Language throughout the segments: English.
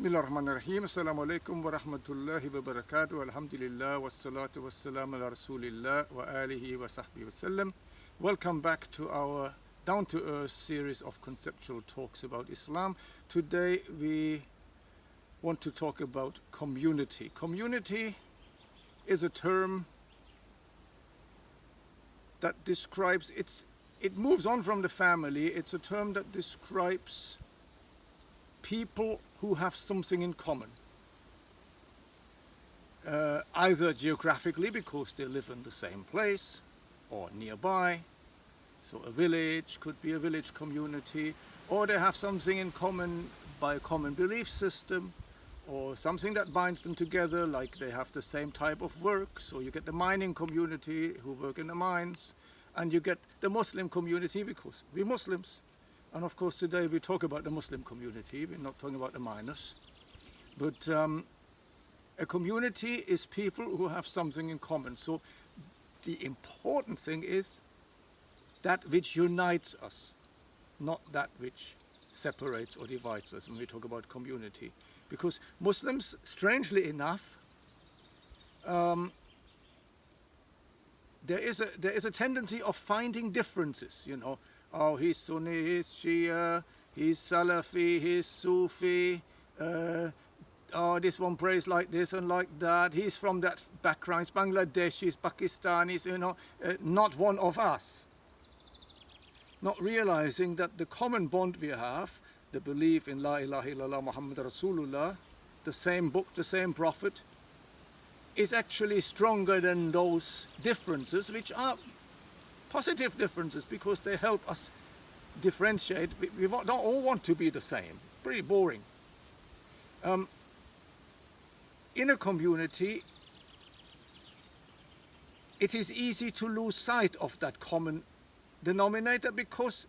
Bismillahirrahmanirrahim. Assalamu alaikum wa rahmatullahi wa barakatuh. Alhamdulillah wa salatu wa salam ala rasulillah wa alihi wa sahbihi wa sallam. Welcome back to our down-to-earth series of conceptual talks about Islam. Today we want to talk about community. Community is a term that describes, it moves on from the family. It's a term that describes people who have something in common, either geographically because they live in the same place or nearby, so a village could be a village community, or they have something in common by a common belief system, or something that binds them together, like they have the same type of work. So you get the mining community who work in the mines, and you get the Muslim community because we're Muslims. And of course today we talk about the Muslim community, we're not talking about the minors. But a community is people who have something in common. So the important thing is that which unites us, not that which separates or divides us when we talk about community. Because Muslims, strangely enough, there is a tendency of finding differences, you know. Oh, he's Sunni, he's Shia, he's Salafi, he's Sufi, oh, this one prays like this and like that, he's from that background, he's Bangladeshi, he's Pakistani, you know, not one of us. Not realizing that the common bond we have, the belief in La ilaha illallah Muhammad Rasulullah, the same book, the same prophet, is actually stronger than those differences, which are positive differences because they help us differentiate. We don't all want to be the same. Pretty boring. In a community, it is easy to lose sight of that common denominator because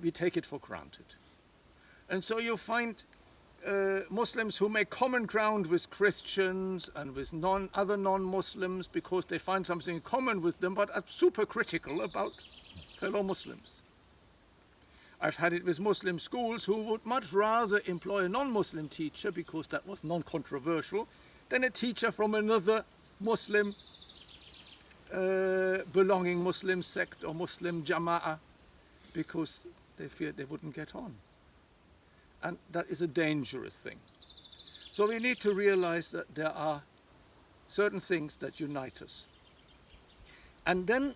we take it for granted. And so you find Muslims who make common ground with Christians and with other non-Muslims because they find something in common with them, but are super critical about fellow Muslims. I've had it with Muslim schools who would much rather employ a non-Muslim teacher because that was non-controversial than a teacher from another Muslim belonging Muslim sect or Muslim jama'ah because they feared they wouldn't get on. And that is a dangerous thing. So we need to realize that there are certain things that unite us. And then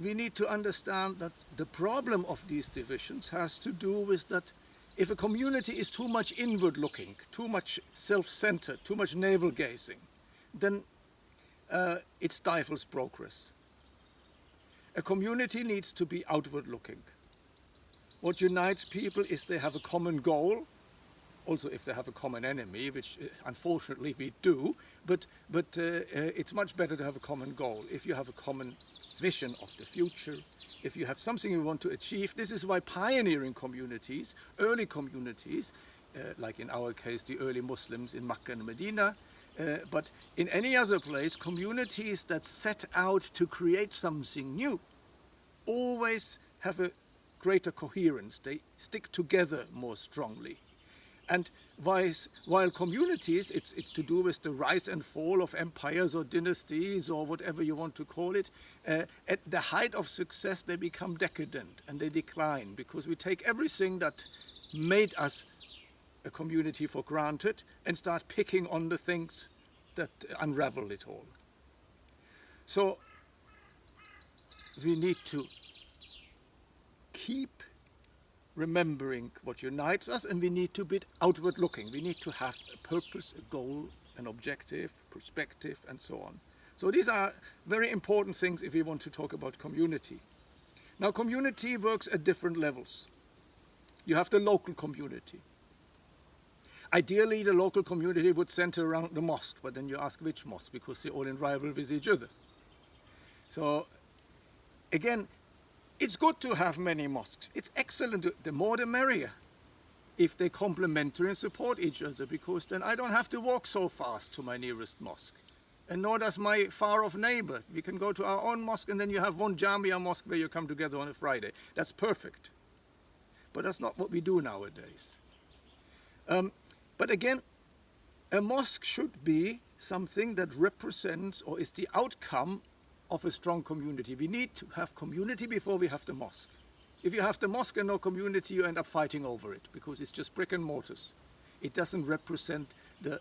we need to understand that the problem of these divisions has to do with that if a community is too much inward looking, too much self-centered, too much navel-gazing, then it stifles progress. A community needs to be outward looking. What unites people is they have a common goal, also if they have a common enemy, which unfortunately we do, but it's much better to have a common goal. If you have a common vision of the future, if you have something you want to achieve, this is why pioneering communities, early communities, like in our case the early Muslims in Makkah and Medina, but in any other place, communities that set out to create something new always have a greater coherence. They stick together more strongly. And while communities, it's to do with the rise and fall of empires or dynasties or whatever you want to call it, at the height of success they become decadent and they decline because we take everything that made us a community for granted and start picking on the things that unravel it all. So we need to keep remembering what unites us, and we need to be outward looking. We need to have a purpose, a goal, an objective, perspective, and so on. So these are very important things if we want to talk about community. Now, community works at different levels. You have the local community. Ideally, the local community would center around the mosque, but then you ask which mosque, because they're all in rival with each other. So, again, it's good to have many mosques. It's excellent. The more the merrier. If they complementary and support each other, because then I don't have to walk so fast to my nearest mosque. And nor does my far-off neighbor. We can go to our own mosque and then you have one Jamia mosque where you come together on a Friday. That's perfect. But that's not what we do nowadays. But again, a mosque should be something that represents or is the outcome of a strong community. We need to have community before we have the mosque. If you have the mosque and no community, you end up fighting over it because it's just brick and mortars. It doesn't represent the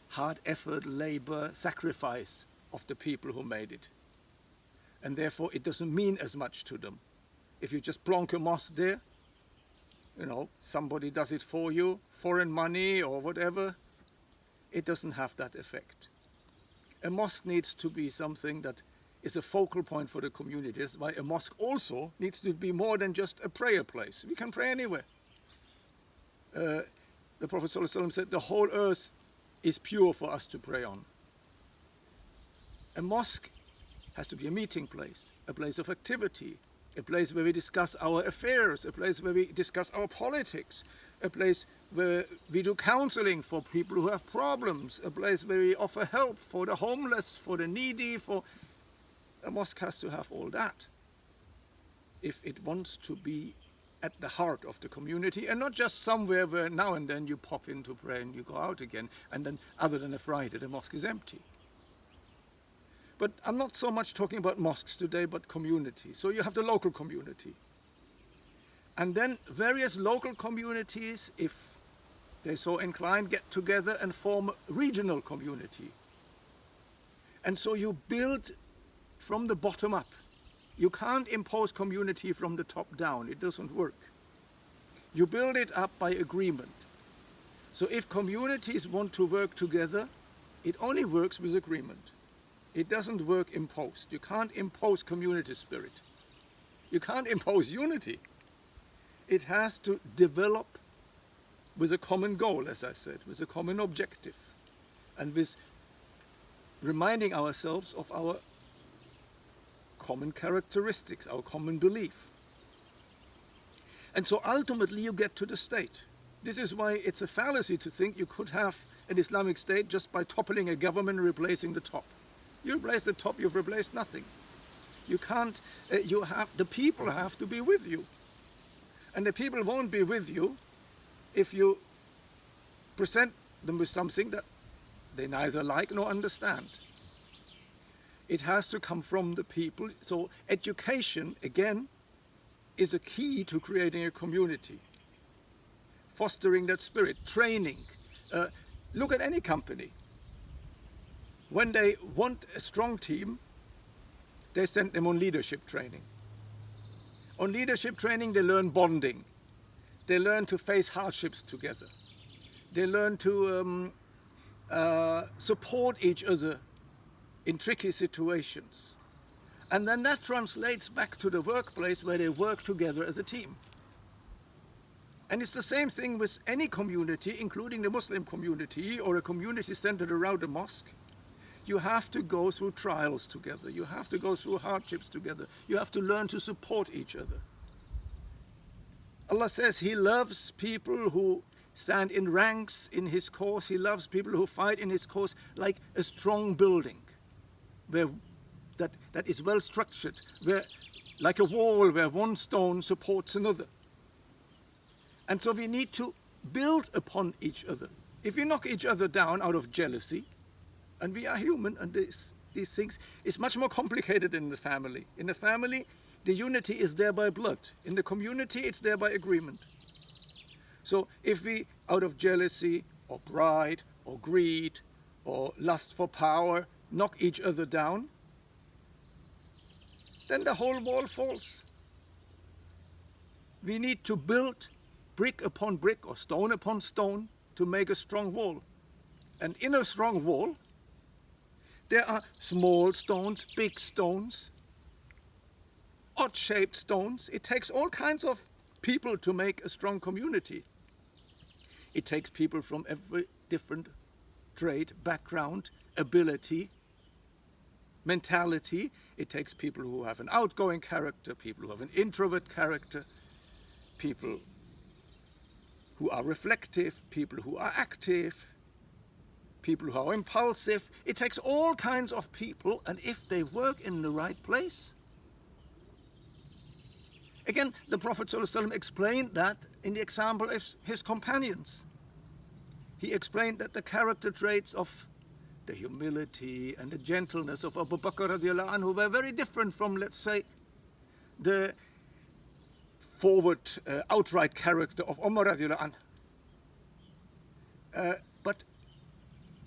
hard effort, labor, sacrifice of the people who made it. And therefore it doesn't mean as much to them. If you just plonk a mosque there, you know, somebody does it for you, foreign money or whatever, it doesn't have that effect. A mosque needs to be something that is a focal point for the community. That's why a mosque also needs to be more than just a prayer place. We can pray anywhere. The Prophet ﷺ said the whole earth is pure for us to pray on. A mosque has to be a meeting place, a place of activity, a place where we discuss our affairs, a place where we discuss our politics, a place where we do counseling for people who have problems, a place where we offer help for the homeless, for the needy, for... A mosque has to have all that if it wants to be at the heart of the community and not just somewhere where now and then you pop in to pray and you go out again, and then other than a Friday the mosque is empty. But I'm not so much talking about mosques today, but community. So you have the local community. And then various local communities, if they're so inclined, get together and form a regional community. And so you build from the bottom up. You can't impose community from the top down. It doesn't work. You build it up by agreement. So if communities want to work together, it only works with agreement. It doesn't work imposed. You can't impose community spirit. You can't impose unity. It has to develop with a common goal, as I said, with a common objective, and with reminding ourselves of our common characteristics, our common belief. And so ultimately you get to the state. This is why it's a fallacy to think you could have an Islamic state just by toppling a government and replacing the top. You replace the top, you've replaced nothing. You can't, the people have to be with you. And the people won't be with you if you present them with something that they neither like nor understand. It has to come from the people. So education, again, is a key to creating a community. Fostering that spirit, training. Look at any company. When they want a strong team, they send them on leadership training. On leadership training, they learn bonding. They learn to face hardships together. They learn to support each other in tricky situations. And then that translates back to the workplace where they work together as a team. And it's the same thing with any community, including the Muslim community or a community centered around a mosque. You have to go through trials together. You have to go through hardships together. You have to learn to support each other. Allah says He loves people who stand in ranks in His cause. He loves people who fight in His cause like a strong building, where that is well structured, where like a wall where one stone supports another. And so we need to build upon each other. If we knock each other down out of jealousy, and we are human, and these things, it's much more complicated in the family. In the family, the unity is there by blood. In the community, it's there by agreement. So if we, out of jealousy, or pride, or greed, or lust for power, knock each other down, then the whole wall falls. We need to build brick upon brick, or stone upon stone, to make a strong wall. And in a strong wall, there are small stones, big stones, odd-shaped stones. It takes all kinds of people to make a strong community. It takes people from every different trade, background, ability, mentality. It takes people who have an outgoing character, people who have an introvert character, people who are reflective, people who are active, people who are impulsive. It takes all kinds of people, and if they work in the right place. Again, the Prophet ﷺ explained that in the example of his companions. he explained that the character traits of the humility and the gentleness of Abu Bakr radiallahu anhu were very different from, let's say, the forward, outright character of Umar radiallahu anhu. But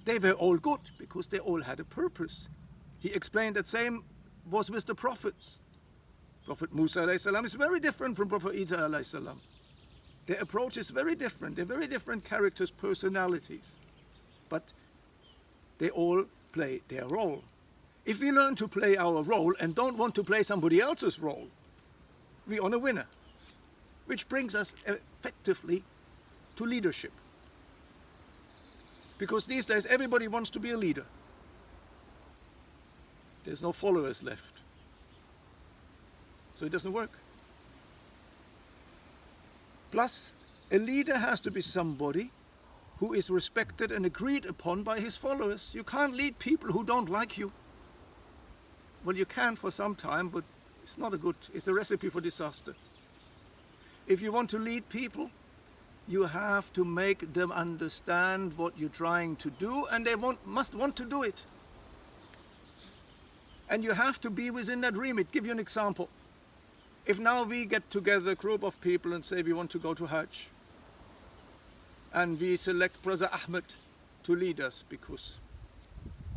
they were all good because they all had a purpose. He explained that same was with the prophets. Prophet Musa alayhi salam is very different from Prophet Isa alayhi salam. Their approach is very different. They're very different characters, personalities. But they all play their role. If we learn to play our role and don't want to play somebody else's role, we're on a winner. Which brings us effectively to leadership. Because these days everybody wants to be a leader. There's no followers left. So it doesn't work. Plus, a leader has to be somebody who is respected and agreed upon by his followers. You can't lead people who don't like you. Well, you can for some time, but it's a recipe for disaster. If you want to lead people, you have to make them understand what you're trying to do, and they must want to do it. And you have to be within that remit. Give you an example. If now we get together a group of people and say we want to go to Hajj, and we select Brother Ahmed to lead us because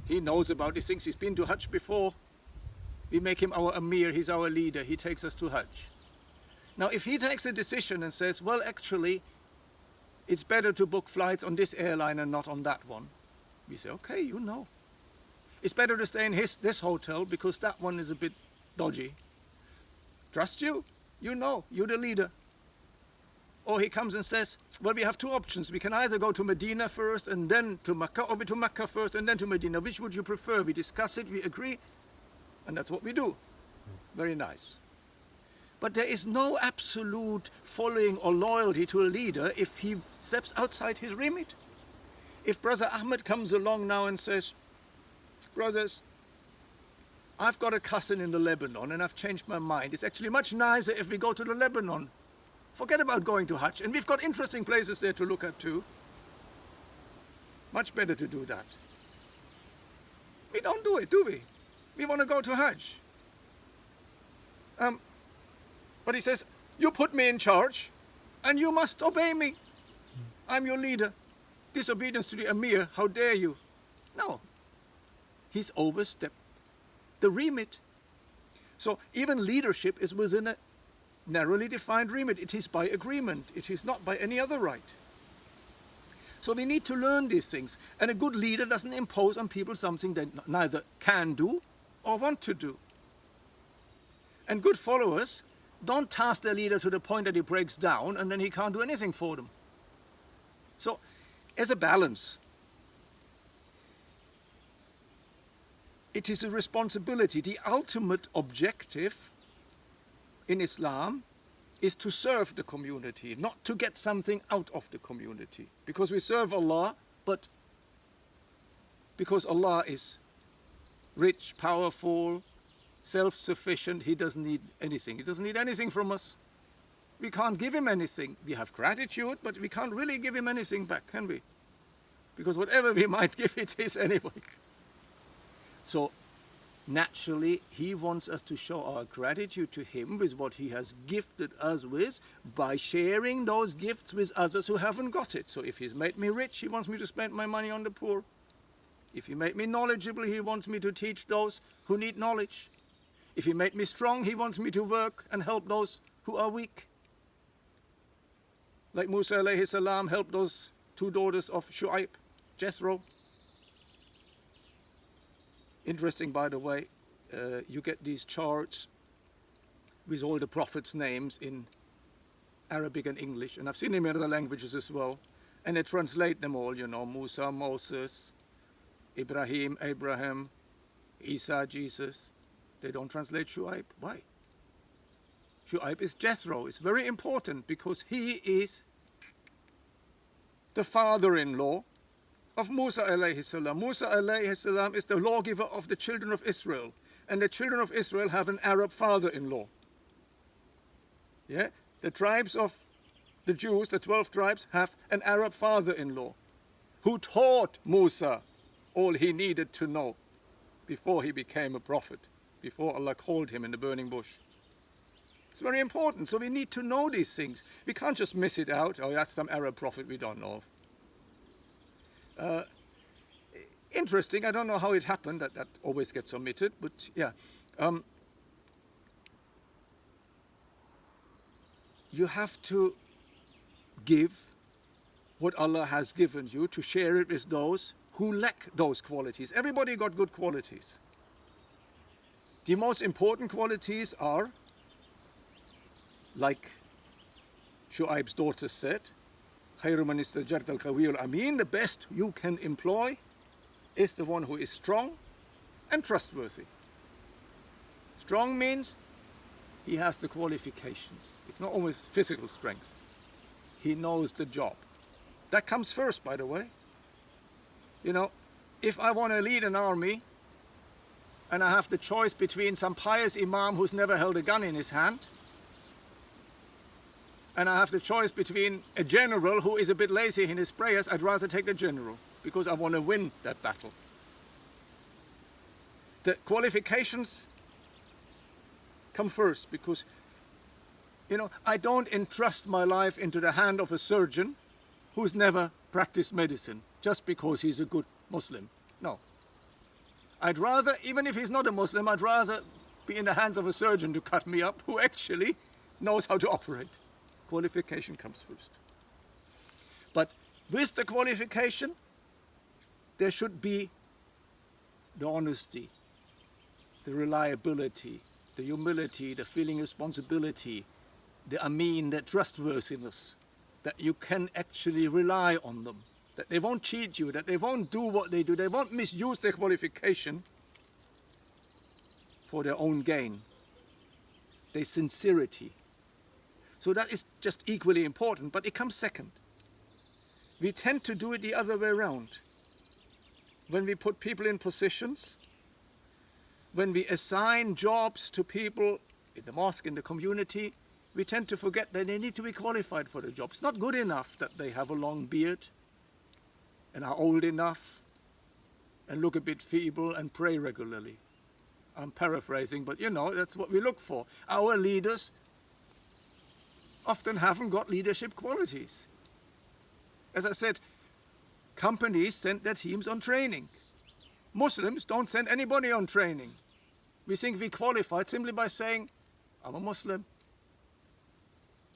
he knows about these things, he's been to Hajj before, we make him our Amir, he's our leader, he takes us to Hajj. Now if he takes a decision and says, well actually, it's better to book flights on this airline and not on that one, we say, okay, you know. It's better to stay in this hotel because that one is a bit dodgy. Trust you, you know, you're the leader. Or he comes and says, well, we have two options. We can either go to Medina first and then to Mecca, or we to Mecca first and then to Medina. Which would you prefer? We discuss it, we agree, and that's what we do. Very nice. But there is no absolute following or loyalty to a leader if he steps outside his remit. If Brother Ahmed comes along now and says, brothers, I've got a cousin in the Lebanon and I've changed my mind. It's actually much nicer if we go to the Lebanon. Forget about going to Hajj. And we've got interesting places there to look at too. Much better to do that. We don't do it, do we? We want to go to Hajj. But he says, you put me in charge and you must obey me. I'm your leader. Disobedience to the Amir, how dare you? No. He's overstepped the remit. So even leadership is within a narrowly defined remit. It is by agreement. It is not by any other right. So we need to learn these things. And a good leader doesn't impose on people something they neither can do or want to do. And good followers don't task their leader to the point that he breaks down and then he can't do anything for them. So, as a balance, it is a responsibility. The ultimate objective in Islam is to serve the community, not to get something out of the community. Because we serve Allah, but because Allah is rich, powerful, self-sufficient, He doesn't need anything. He doesn't need anything from us. We can't give Him anything. We have gratitude, but we can't really give Him anything back, can we? Because whatever we might give, it is anyway. So, naturally, He wants us to show our gratitude to Him with what He has gifted us with by sharing those gifts with others who haven't got it. So if He's made me rich, He wants me to spend my money on the poor. If He made me knowledgeable, He wants me to teach those who need knowledge. If He made me strong, He wants me to work and help those who are weak. Like Musa alayhi salam helped those two daughters of Shu'aib, Jethro. Interesting, by the way, you get these charts with all the prophets' names in Arabic and English, and I've seen them in other languages as well, and they translate them all, you know, Musa, Moses, Ibrahim, Abraham, Isa, Jesus. They don't translate Shu'aib. Why? Shu'aib is Jethro. It's very important because he is the father-in-law of Musa alayhi salam. Musa alayhi salam is the lawgiver of the children of Israel. And the children of Israel have an Arab father-in-law. Yeah? The tribes of the Jews, the 12 tribes, have an Arab father-in-law. who taught Musa all he needed to know before he became a prophet, before Allah called him in the burning bush. It's very important. So we need to know these things. We can't just miss it out. Oh, that's some Arab prophet we don't know. Interesting. I don't know how it happened. That always gets omitted. But yeah. You have to give what Allah has given you, to share it with those who lack those qualities. Everybody got good qualities. The most important qualities are, like Shu'aib's daughter said, خَيْرُ مَنِ اسْتَجَرْتَ الْقَوِيُّ الْأَمِينُ, the best you can employ is the one who is strong and trustworthy. Strong means he has the qualifications. It's not always physical strength. He knows the job. That comes first, by the way. You know, if I want to lead an army and I have the choice between some pious imam who's never held a gun in his hand, and I have the choice between a general who is a bit lazy in his prayers, I'd rather take the general because I want to win that battle. The qualifications come first because, you know, I don't entrust my life into the hand of a surgeon who's never practiced medicine just because he's a good Muslim. No. I'd rather, even if he's not a Muslim, I'd rather be in the hands of a surgeon to cut me up who actually knows how to operate. Qualification comes first. But with the qualification, there should be the honesty, the reliability, the humility, the feeling of responsibility, the the trustworthiness, that you can actually rely on them, that they won't cheat you, that they won't do what they do, they won't misuse their qualification for their own gain, their sincerity. So that is just equally important, but it comes second. We tend to do it the other way around. When we put people in positions, when we assign jobs to people in the mosque, in the community, we tend to forget that they need to be qualified for the job. It's not good enough that they have a long beard and are old enough and look a bit feeble and pray regularly. I'm paraphrasing, but you know, that's what we look for. Our leaders often haven't got leadership qualities. As I said, companies send their teams on training. Muslims don't send anybody on training. We think we qualified simply by saying, I'm a Muslim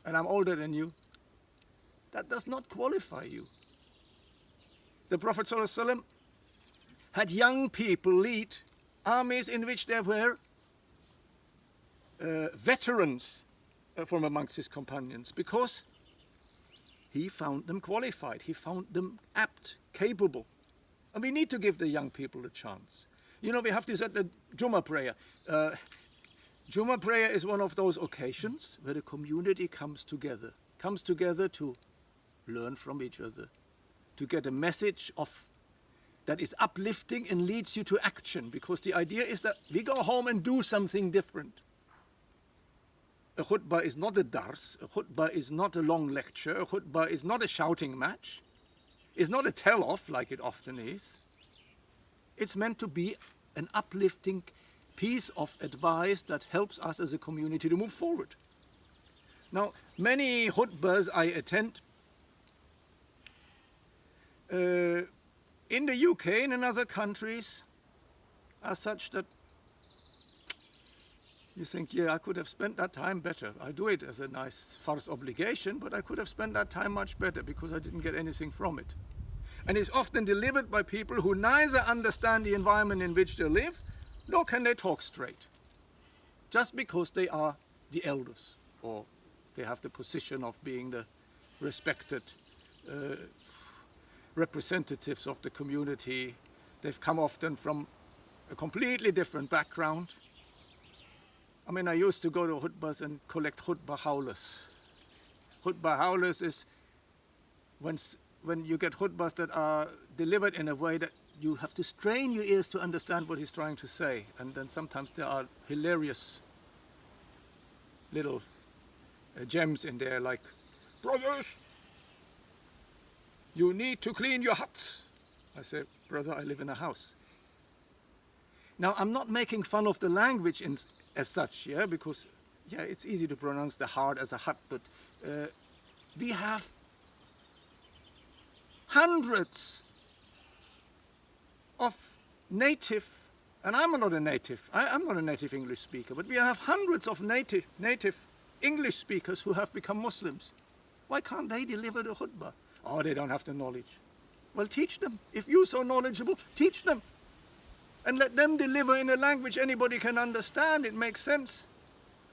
and I'm older than you. That does not qualify you. The Prophet ﷺ had young people lead armies in which there were veterans from amongst his companions, because he found them qualified, he found them apt, capable. And we need to give the young people a chance. You know, we have this at the Jummah prayer. Jummah prayer is one of those occasions where the community comes together to learn from each other, to get a message that is uplifting and leads you to action, because the idea is that we go home and do something different. A khutbah is not a dars, a khutbah is not a long lecture, a khutbah is not a shouting match, it's not a tell-off like it often is. It's meant to be an uplifting piece of advice that helps us as a community to move forward. Now, many khutbahs I attend in the UK and in other countries are such that you think, yeah, I could have spent that time better. I do it as a nice farz obligation, but I could have spent that time much better because I didn't get anything from it. And it's often delivered by people who neither understand the environment in which they live, nor can they talk straight, just because they are the elders, or they have the position of being the respected representatives of the community. They've come often from a completely different background. I mean, I used to go to khutbahs and collect khutbah howlers. Khutbah howlers is when you get khutbahs that are delivered in a way that you have to strain your ears to understand what he's trying to say. And then sometimes there are hilarious little gems in there, like, brothers, You need to clean your hut. I say, brother, I live in a house. Now, I'm not making fun of the language as such, yeah, because, yeah, it's easy to pronounce the heart as a hut, but we have hundreds of native, and I'm not a native, I'm not a native English speaker, but we have hundreds of native English speakers who have become Muslims. Why can't they deliver the khutbah? Oh, they don't have the knowledge. Well, teach them. If you're so knowledgeable, teach them. And let them deliver in a language anybody can understand. It makes sense.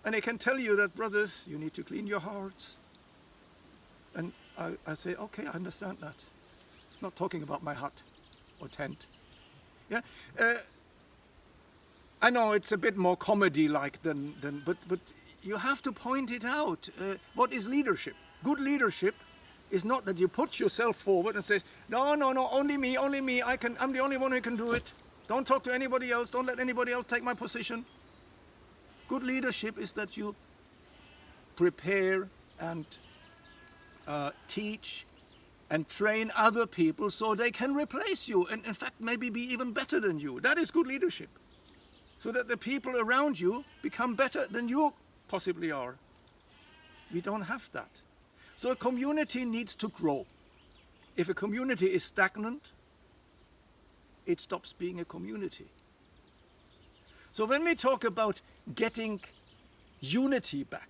And they can tell you that, brothers, you need to clean your hearts. And I say, okay, I understand that. It's not talking about my hut or tent. Yeah. I know it's a bit more comedy-like but you have to point it out. What is leadership? Good leadership is not that you put yourself forward and say, no, only me, I'm the only one who can do it. Don't talk to anybody else, don't let anybody else take my position. Good leadership is that you prepare and teach and train other people so they can replace you and in fact maybe be even better than you. That is good leadership. So that the people around you become better than you possibly are. We don't have that. So a community needs to grow. If a community is stagnant, it stops being a community. So when we talk about getting unity back,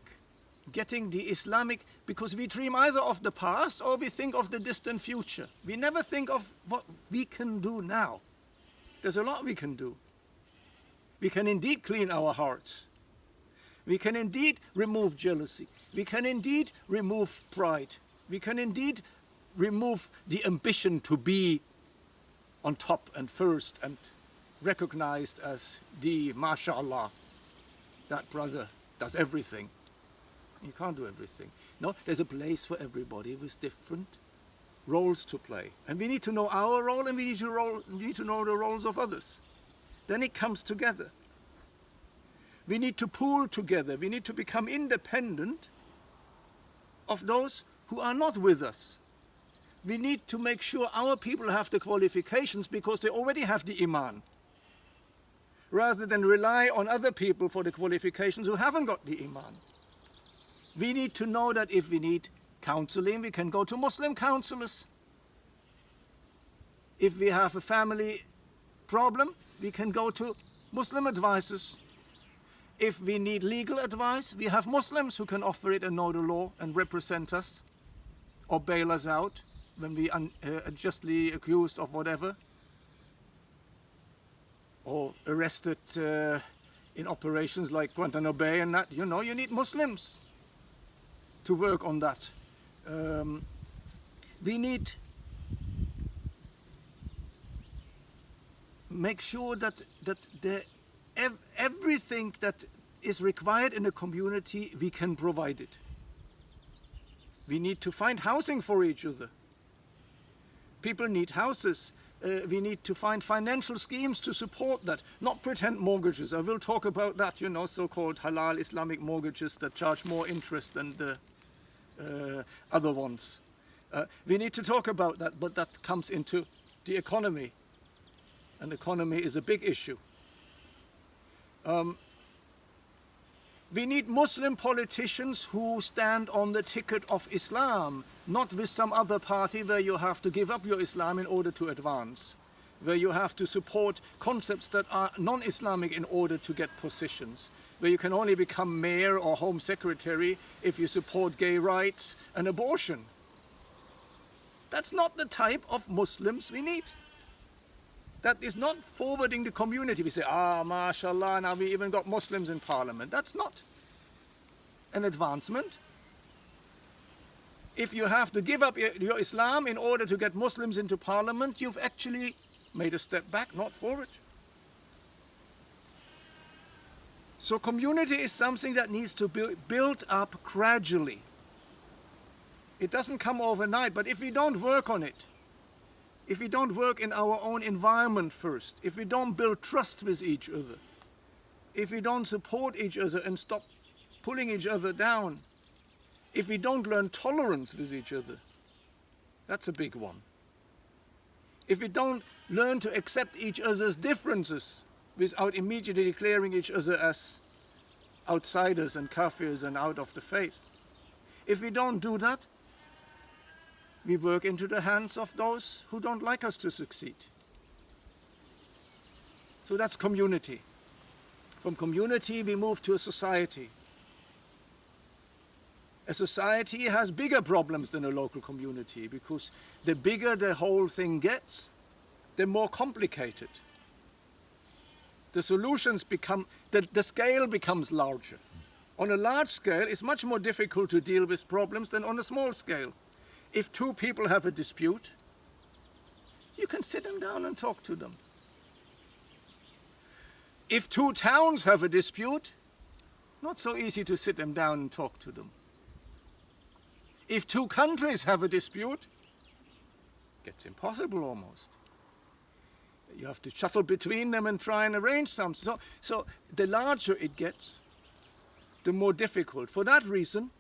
getting the Islamic, because we dream either of the past or we think of the distant future. We never think of what we can do now. There's a lot we can do. We can indeed clean our hearts. We can indeed remove jealousy. We can indeed remove pride. We can indeed remove the ambition to be on top and first and recognized as the mashallah, that brother does everything. You can't do everything. No, there's a place for everybody with different roles to play. And we need to know our role and we need to know the roles of others. Then it comes together. We need to pool together. We need to become independent of those who are not with us. We need to make sure our people have the qualifications because they already have the iman, rather than rely on other people for the qualifications who haven't got the iman. We need to know that if we need counseling, we can go to Muslim counselors. If we have a family problem, we can go to Muslim advisors. If we need legal advice, we have Muslims who can offer it and know the law and represent us or bail us out when we are justly accused of whatever, or arrested in operations like Guantanamo Bay and that. You know, you need Muslims to work on that. We need make sure that everything that is required in a community, we can provide it. We need to find housing for each other. People need houses. We need to find financial schemes to support that, not pretend mortgages. I will talk about that, you know, so-called halal Islamic mortgages that charge more interest than the other ones. We need to talk about that, but that comes into the economy. And economy is a big issue. We need Muslim politicians who stand on the ticket of Islam, not with some other party where you have to give up your Islam in order to advance, where you have to support concepts that are non-Islamic in order to get positions, where you can only become mayor or home secretary if you support gay rights and abortion. That's not the type of Muslims we need. That is not forwarding the community. We say, mashallah, now we even got Muslims in parliament. That's not an advancement. If you have to give up your Islam in order to get Muslims into parliament, you've actually made a step back, not forward. So community is something that needs to be built up gradually. It doesn't come overnight, but if we don't work on it, if we don't work in our own environment first, if we don't build trust with each other, if we don't support each other and stop pulling each other down, if we don't learn tolerance with each other, That's a big one. If we don't learn to accept each other's differences without immediately declaring each other as outsiders and kafirs and out of the faith, if we don't do that, we work into the hands of those who don't like us to succeed. So that's community. From community we move to a society. A society has bigger problems than a local community, because the bigger the whole thing gets, the more complicated. The solutions become, the scale becomes larger. On a large scale, it's much more difficult to deal with problems than on a small scale. If two people have a dispute, you can sit them down and talk to them. If two towns have a dispute, not so easy to sit them down and talk to them. If two countries have a dispute, it gets impossible almost. You have to shuttle between them and try and arrange something. So the larger it gets, the more difficult. For that reason,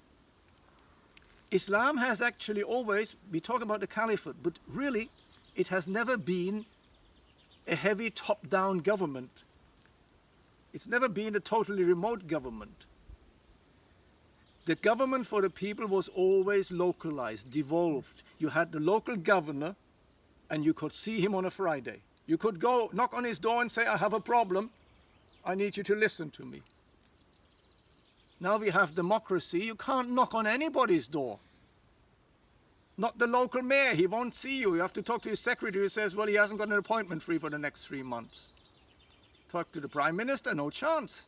Islam has actually always, we talk about the caliphate, but really it has never been a heavy top-down government. It's never been a totally remote government. The government for the people was always localized, devolved. You had the local governor and you could see him on a Friday. You could go knock on his door and say, I have a problem. I need you to listen to me. Now we have democracy. You can't knock on anybody's door. Not the local mayor. He won't see you. You have to talk to his secretary who says, well, he hasn't got an appointment free for the next 3 months. Talk to the prime minister, no chance.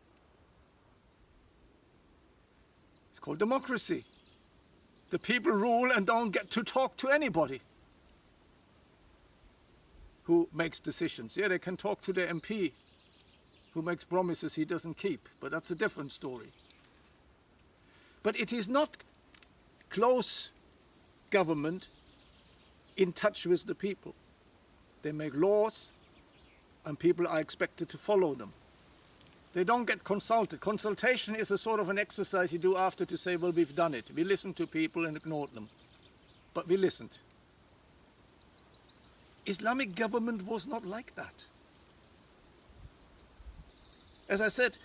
It's called democracy. The people rule and don't get to talk to anybody who makes decisions. Yeah, they can talk to the MP who makes promises he doesn't keep, but that's a different story. But it is not close government in touch with the people. They make laws and people are expected to follow them. They don't get consulted. Consultation is a sort of an exercise you do after to say, well, we've done it. We listened to people and ignored them. But we listened. Islamic government was not like that. As I said,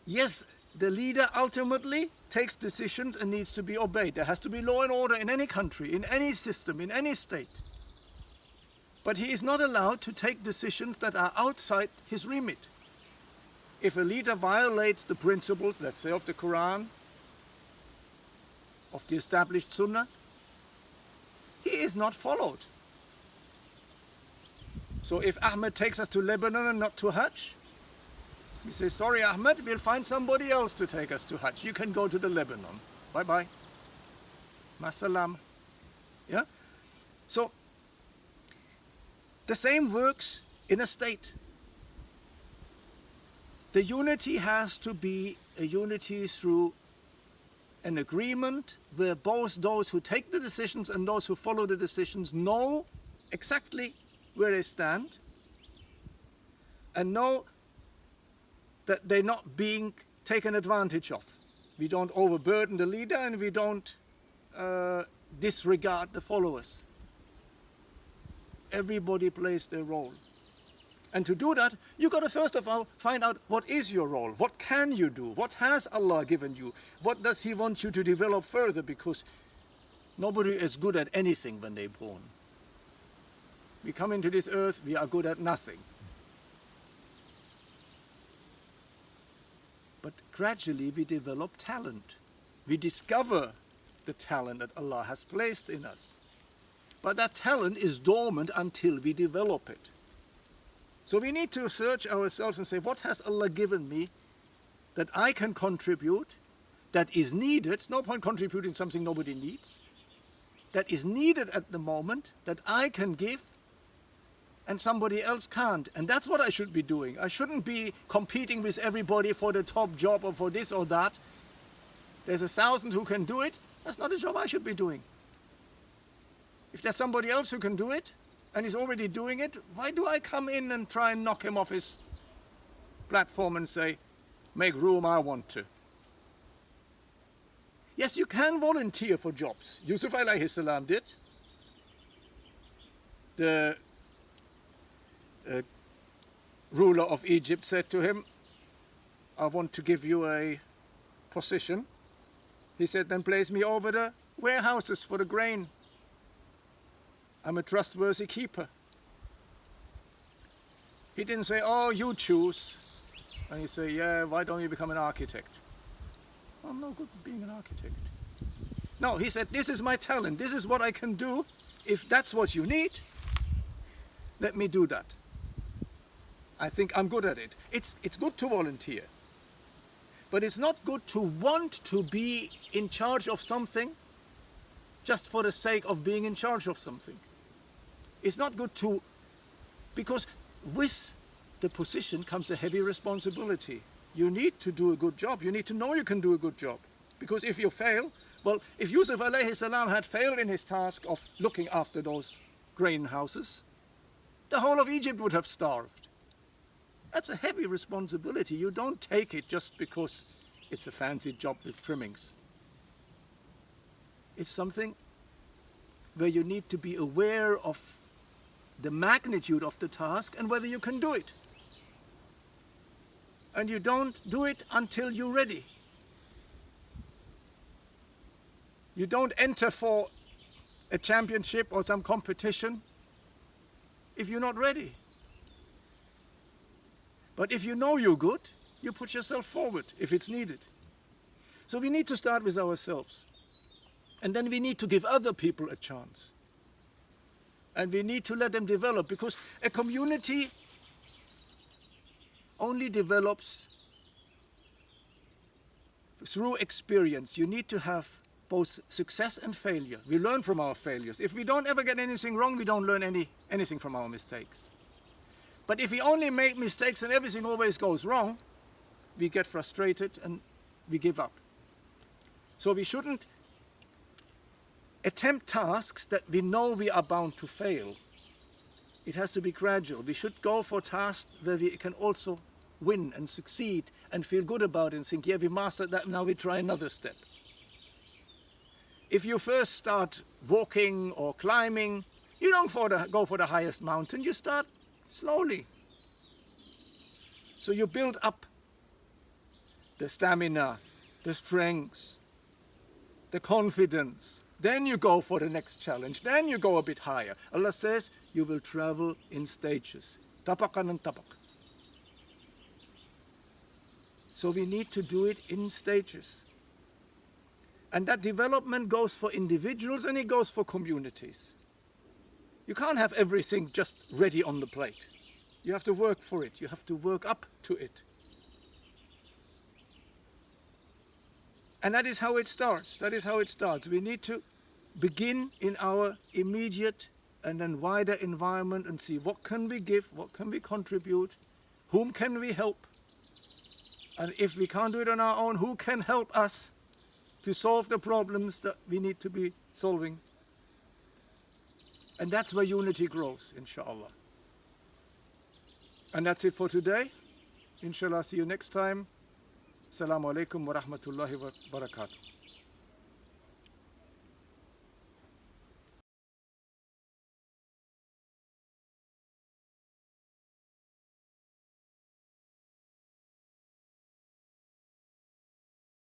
yes, the leader ultimately takes decisions and needs to be obeyed. There has to be law and order in any country, in any system, in any state. But he is not allowed to take decisions that are outside his remit. If a leader violates the principles, let's say, of the Quran, of the established Sunnah, he is not followed. So if Ahmed takes us to Lebanon and not to Hajj, we say, sorry Ahmed, we'll find somebody else to take us to Hajj. You can go to the Lebanon. Bye-bye. Masalam. Yeah? So, the same works in a state. The unity has to be a unity through an agreement where both those who take the decisions and those who follow the decisions know exactly where they stand and know that they're not being taken advantage of. We don't overburden the leader and we don't disregard the followers. Everybody plays their role. And to do that, you've got to first of all find out what is your role, what can you do, what has Allah given you, what does He want you to develop further, because nobody is good at anything when they're born. We come into this earth, we are good at nothing. But gradually we develop talent. We discover the talent that Allah has placed in us. But that talent is dormant until we develop it. So we need to search ourselves and say, what has Allah given me that I can contribute, that is needed? No point contributing something nobody needs. That is needed at the moment, that I can give, and somebody else can't. And that's what I should be doing. I shouldn't be competing with everybody for the top job or for this or that. There's 1,000 who can do it. That's not a job I should be doing. If there's somebody else who can do it, and he's already doing it, why do I come in and try and knock him off his platform and say, make room, I want to? Yes, you can volunteer for jobs. Yusuf alayhi salam did. the ruler of Egypt said to him, I want to give you a position. He said, then place me over the warehouses for the grain. I'm a trustworthy keeper. He didn't say, oh, you choose. And you say, yeah, why don't you become an architect? I'm no good at being an architect. No, he said, this is my talent. This is what I can do. If that's what you need, let me do that. I think I'm good at it. It's good to volunteer. But it's not good to want to be in charge of something just for the sake of being in charge of something. It's not good to, because with the position comes a heavy responsibility. You need to do a good job. You need to know you can do a good job. Because if you fail, well, if Yusuf alayhi salam had failed in his task of looking after those grain houses, the whole of Egypt would have starved. That's a heavy responsibility. You don't take it just because it's a fancy job with trimmings. It's something where you need to be aware of the magnitude of the task and whether you can do it. And you don't do it until you're ready. You don't enter for a championship or some competition if you're not ready. But if you know you're good, you put yourself forward if it's needed. So we need to start with ourselves. And then we need to give other people a chance. And we need to let them develop, because a community only develops through experience. You need to have both success and failure. We learn from our failures. If we don't ever get anything wrong, we don't learn anything from our mistakes. But if we only make mistakes and everything always goes wrong, we get frustrated and we give up. So we shouldn't attempt tasks that we know we are bound to fail. It has to be gradual. We should go for tasks where we can also win and succeed and feel good about it and think, yeah, we mastered that, now we try another step. If you first start walking or climbing, you don't go for the highest mountain, you start slowly. So you build up the stamina, the strength, the confidence. Then you go for the next challenge. Then you go a bit higher. Allah says you will travel in stages. Tabakan and tabak. So we need to do it in stages. And that development goes for individuals and it goes for communities. You can't have everything just ready on the plate. You have to work for it. You have to work up to it. And that is how it starts. That is how it starts. We need to begin in our immediate and then wider environment and see what can we give, what can we contribute, whom can we help. And if we can't do it on our own, who can help us to solve the problems that we need to be solving. And that's where unity grows, inshallah. And that's it for today. Inshallah, see you next time. Assalamu alaikum wa rahmatullahi wa barakatuh.